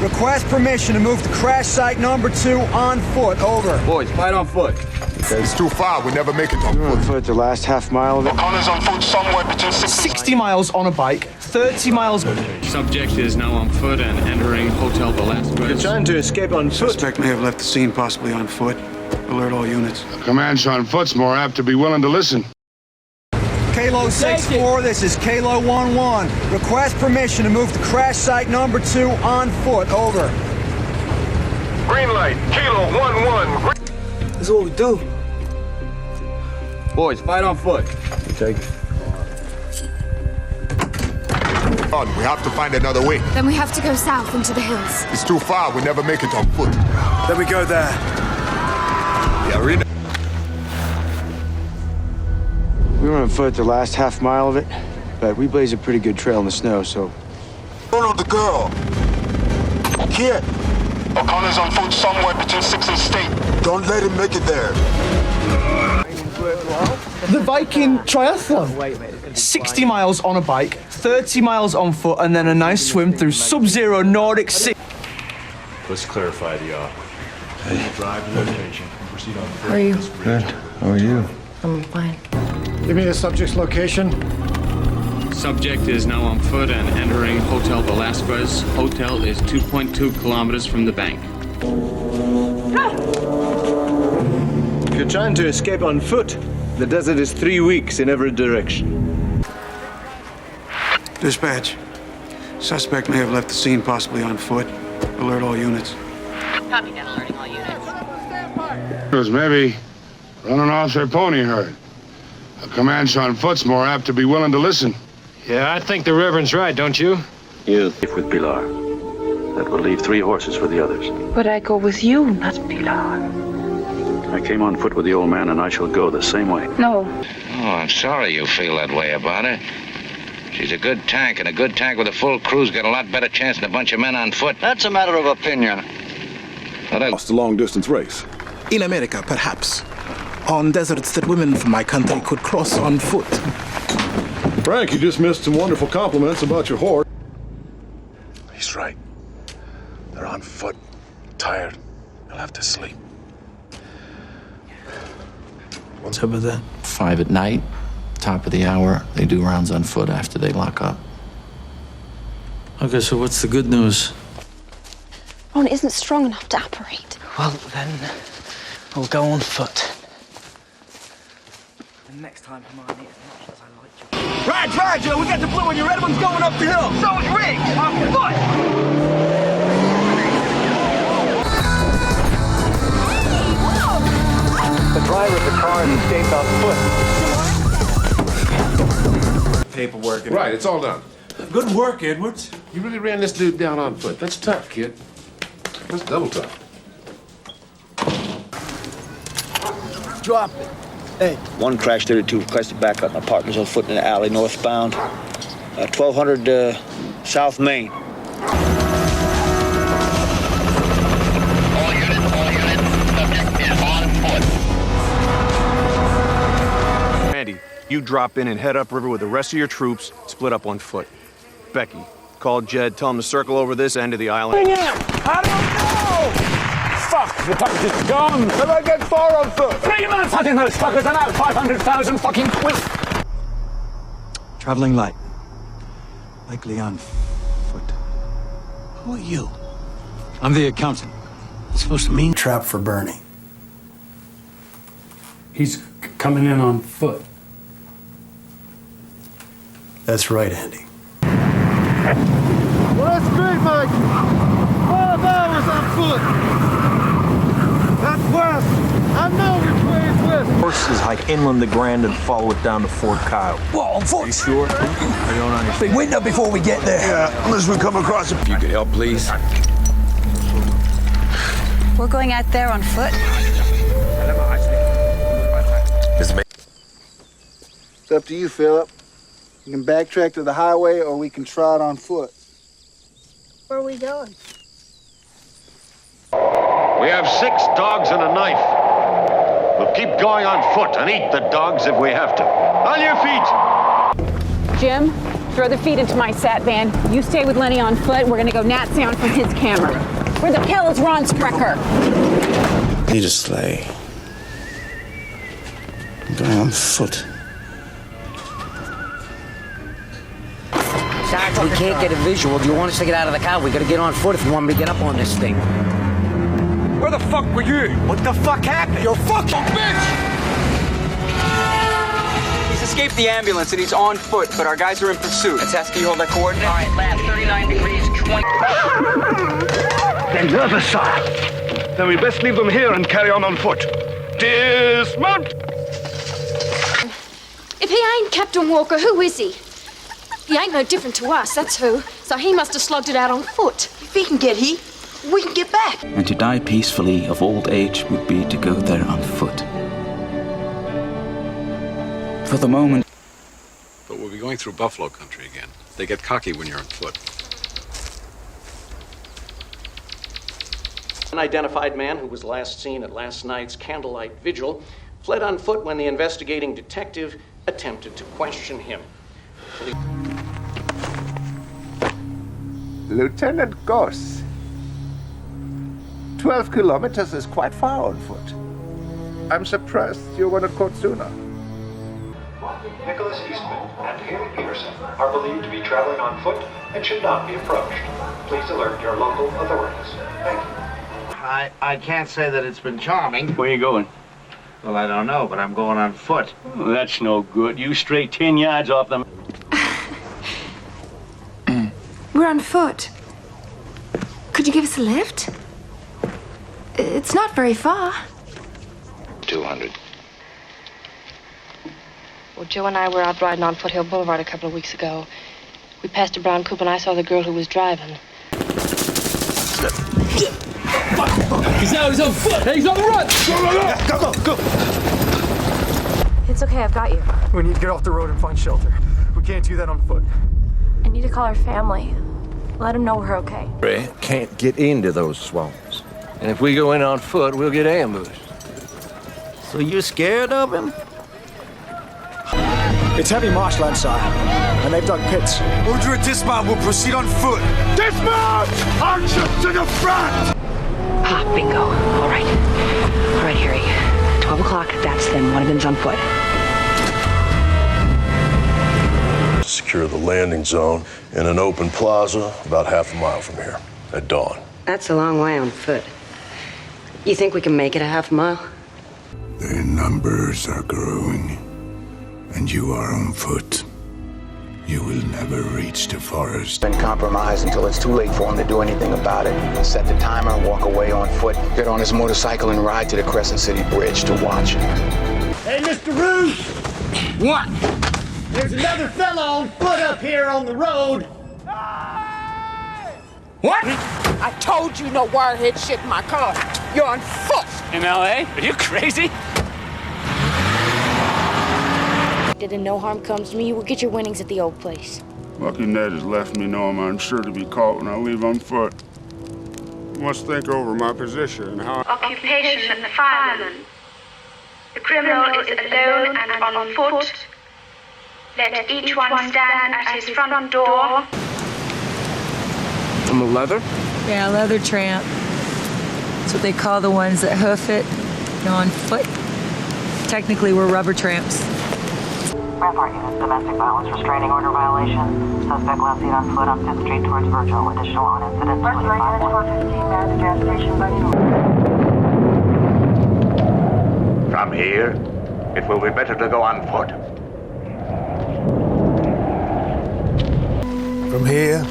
Request permission to move to crash site number 2 on foot. Over. Boys, fight on foot. It's too far. We never make it on On foot. foot the last half mile of it. O'Connor's on foot somewhere between 60 miles on a bike, 30 miles. Subject is now on foot and entering Hotel Velasquez. Trying to escape on foot. Suspect may have left the scene, possibly on foot. Alert all units. Command on foot's more apt to be willing to listen. Kilo 6-4, this is Kilo 1-1. Request permission to move to crash site number 2 on foot. Over. Green light, Kilo 1-1. That's what we do. Boys, fight on foot. Take it. We have to find another way. Then we have to go south into the hills. It's too far. We never make it on foot. Then we go there. Yeah, we're in. We were on foot the last half mile of it, but we blazed a pretty good trail in the snow, so. Follow the girl. Kid. O'Connor's on foot somewhere between 6th and State. Don't let him make it there. The Viking triathlon. 60 miles on a bike, 30 miles on foot, and then a nice swim through sub-zero Nordic Sea. Let's clarify the drive location and proceed on. How are you? Good. How are you? I'm fine. Give me the subject's location. Subject is now on foot and entering Hotel Velasquez. Hotel is 2.2 kilometers from the bank. If you're trying to escape on foot, the desert is 3 weeks in every direction. Dispatch. Suspect may have left the scene, possibly on foot. Alert all units. Copy that, alerting all units. It was maybe running off their pony herd. A command on foot's more apt to be willing to listen. Yeah, I think the Reverend's right, don't you? You with Pilar. That will leave 3 horses for the others. But I go with you, not Pilar. I came on foot with the old man, and I shall go the same way. No. Oh, I'm sorry you feel that way about her. She's a good tank, and a good tank with a full crew's got a lot better chance than a bunch of men on foot. That's a matter of opinion. But I lost a long-distance race. In America, perhaps. On deserts that women from my country could cross on foot. Frank, you just missed some wonderful compliments about your horse. He's right. They're on foot, tired. They'll have to sleep. What's up with that? 5 at night, top of the hour. They do rounds on foot after they lock up. Okay, so what's the good news? Ron isn't strong enough to operate. Well, then we'll go on foot. And next time, Hermione, as much as I like you. Right, Joe. We got the blue and your red one's going up the hill. So is Rick. On foot. The driver of the car escaped on foot. Paperwork. Right, it's all done. Good work, Edwards. You really ran this dude down on foot. That's tough, kid. That's double tough. Drop it. Hey. 1 crash 32 requested backup. My partner's on foot in the alley northbound. 1200 South Main. All units, subject is on foot. Randy, you drop in and head upriver with the rest of your troops, split up on foot. Becky, call Jed, tell him to circle over this end of the island. I don't know! Fuck, the tuck's just gone. Can I get far on foot? 3 months hunting those fuckers and out 500,000 fucking quid. Traveling light. Likely on foot. Who are you? I'm the accountant. It's supposed to mean trap for Bernie. He's coming in on foot. That's right, Andy. Well, that's great, Mike. 12 hours on foot. That's west. I know which way is west. Horses hike inland the Grand and follow it down to Fort Kyle. Well, on foot. You sure? I don't understand. Be winter before we get there. Yeah, unless we come across a... You could help, please. We're going out there on foot. It's up to you, Philip. You can backtrack to the highway or we can trot on foot. Where are we going? We have 6 dogs and a knife. We'll keep going on foot and eat the dogs if we have to. On your feet! Jim, Throw the feed into my sat van. You stay with Lenny on foot. We're gonna go nat sound from his camera. Where the hell is Ron Sprecher? Need a sleigh. I'm going on foot. Sarge, we can't get a visual. Do you want us to get out of the car? We gotta get on foot if you want me to get up on this thing. Where the fuck were you? What the fuck happened? You're fucking bitch! He's escaped the ambulance and he's on foot, but our guys are in pursuit. Tess, can you hold that coordinate? All right, left, 39 degrees, 20. They're nervous, sire. Then we best leave them here and carry on foot. Dismount! If he ain't Captain Walker, who is he? He ain't no different to us, that's who. So he must have slugged it out on foot. If he can get he, we can get back. And to die peacefully of old age would be to go there on foot. For the moment. But we'll be going through buffalo country again. They get cocky when you're on foot. An unidentified man who was last seen at last night's candlelight vigil fled on foot when the investigating detective attempted to question him. Lieutenant Goss. 12 kilometers is quite far on foot. I'm surprised you weren't caught sooner. Nicholas Eastman and Haley Peterson are believed to be traveling on foot and should not be approached. Please alert your local authorities. Thank you. I can't say that it's been charming. Where you going? Well, I don't know, but I'm going on foot. Oh, that's no good. You stray 10 yards off them. We're on foot. Could you give us a lift? It's not very far. 200. Well, Joe and I were out riding on Foothill Boulevard a couple of weeks ago. We passed a brown coupe and I saw the girl who was driving. He's out, he's on foot! Hey, he's on the run! Go! It's okay, I've got you. We need to get off the road and find shelter. We can't do that on foot. I need to call our family. Let them know we're okay. Ray can't get into those swamps. And if we go in on foot, we'll get ambushed. So you scared of him? It's heavy marshland, sire, and they've dug pits. Order a dismount. We'll proceed on foot. Dismount! Archers to the front! Ah, bingo. All right. All right, Harry. 12 o'clock, that's them. One of them's on foot. Secure the landing zone in an open plaza about half a mile from here at dawn. That's a long way on foot. You think we can make it a half mile? Their numbers are growing, and you are on foot. You will never reach the forest. Been compromised until it's too late for him to do anything about it. Set the timer, walk away on foot, get on his motorcycle and ride to the Crescent City Bridge to watch him. Hey, Mr. Roos! What? There's another fella on foot up here on the road. What? I told you no wirehead shit in my car. You're on foot. In L.A.? Are you crazy? Did no harm comes to me, you will get your winnings at the old place. Lucky Ned has left me knowing I'm sure to be caught when I leave on foot. I must think over my position and how... Occupation fireman. The criminal is alone and on foot. Let each one stand at his front door. I'm a leather? Yeah, leather tramp. That's what they call the ones that hoof it. They're on foot. Technically, we're rubber tramps. Rampart units, domestic violence restraining order violation. Suspect last seen on foot on 5th Street towards Virgil. Additional on incident. First line unit 415, man at the gas station by From here, it will be better to go on foot. From here,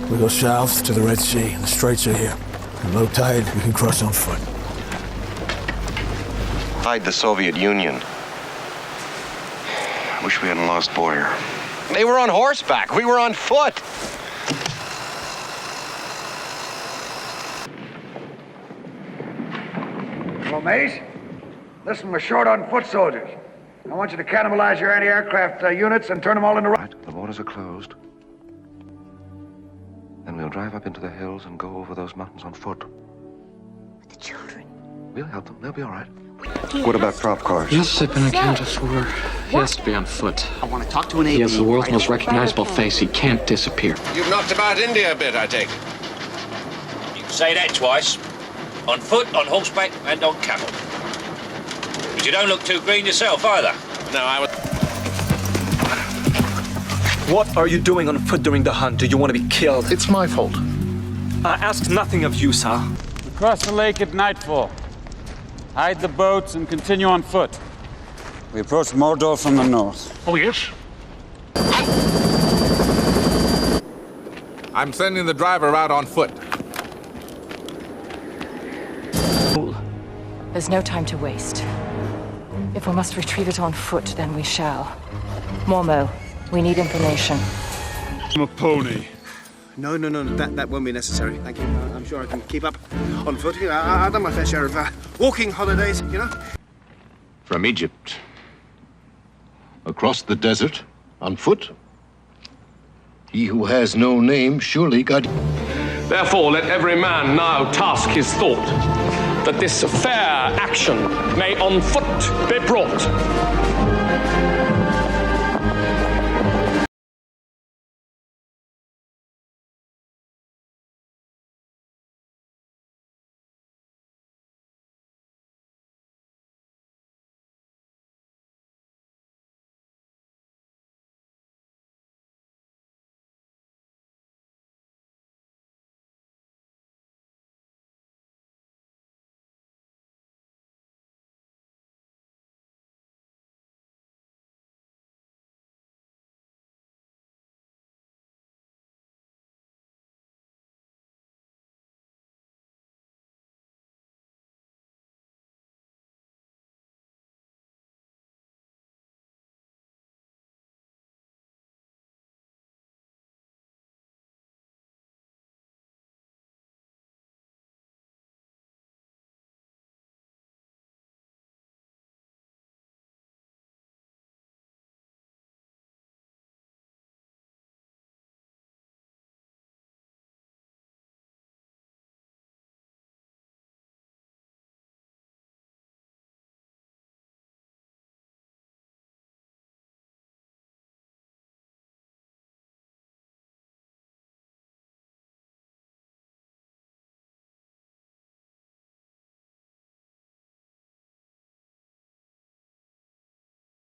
we go south to the Red Sea. The straits are here. In low tide, we can cross on foot. Hide the Soviet Union. Wish we hadn't lost Boyer. They were on horseback. We were on foot. Hello, mate. Listen, we're short on foot soldiers. I want you to cannibalize your anti-aircraft units and turn them all into... Right, the borders are closed. Then we'll drive up into the hills and go over those mountains on foot. With the children. We'll help them. They'll be all right. What about prop cars? Yes, they've been accounted for. He has to be on foot. I want to talk to an AD. He has the world's most recognizable face. He can't disappear. You've knocked about India a bit, I take it. You can say that twice. On foot, on horseback, and on camel. But you don't look too green yourself, either. No, I was... What are you doing on foot during the hunt? Do you want to be killed? It's my fault. I ask nothing of you, sir. We cross the lake at nightfall. Hide the boats and continue on foot. We approach Mordor from the north. Oh, yes? I'm sending the driver out on foot. There's no time to waste. If we must retrieve it on foot, then we shall. Mormo, we need information. I'm a pony. No, that won't be necessary. Thank you. I'm sure I can keep up on foot. You know, I've done my fair share of walking holidays, you know. From Egypt. Across the desert, on foot. He who has no name surely got... Therefore, let every man now task his thought, that this fair action may on foot be brought.